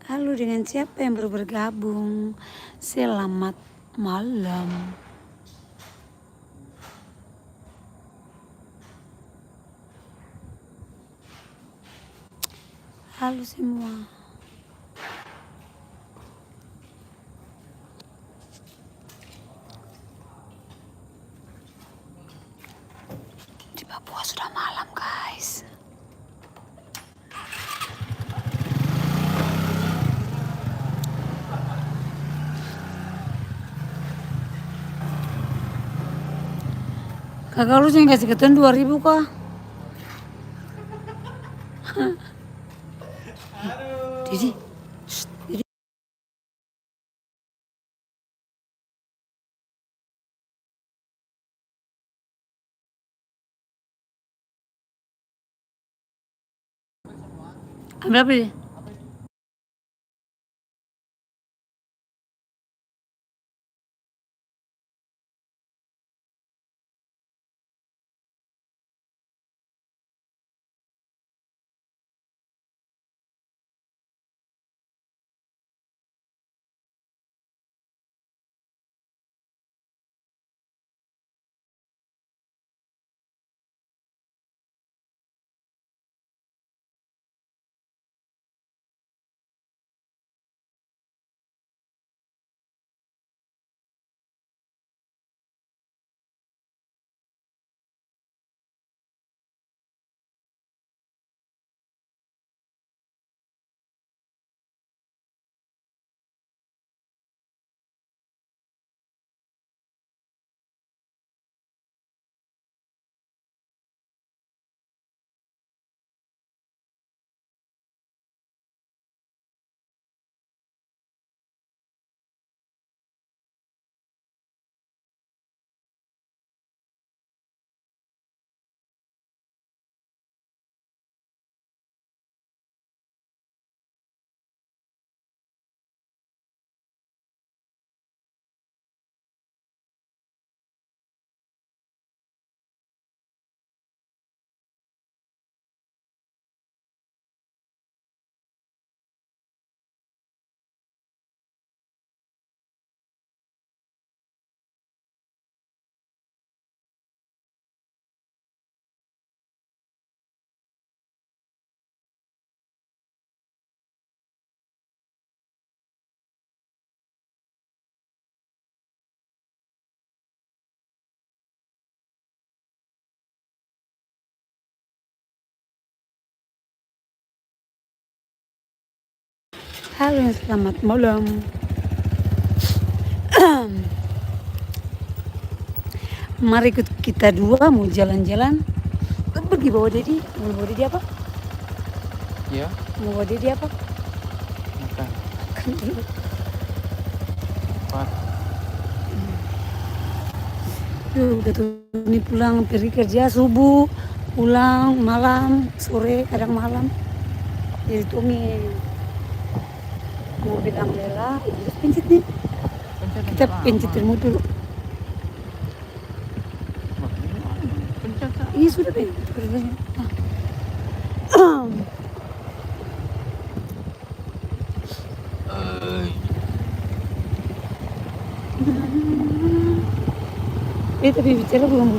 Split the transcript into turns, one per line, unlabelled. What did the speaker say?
Halo, dengan siapa yang baru bergabung? Selamat malam. Halo semua. Di Papua sudah malam, guys. Kakak lu yang kasih keton 2.000 kah? Didi. Didi. Ambil apa dia? Halo, selamat malam. Mari kita dua mau jalan-jalan. Pergi bawa Dedi. Mau bawa Dedi apa?
Ya,
Mau bawa Dedi apa?
makan.
Kan dulu.
Cepat.
Udah tuh ini pulang pergi kerja subuh, pulang malam, sore, kadang malam. Jadi Tommy mau bilang Lela, terus pencet nih. Kita pencet remote dulu.
Pencet.
Iya sudah deh. Tapi bicara belum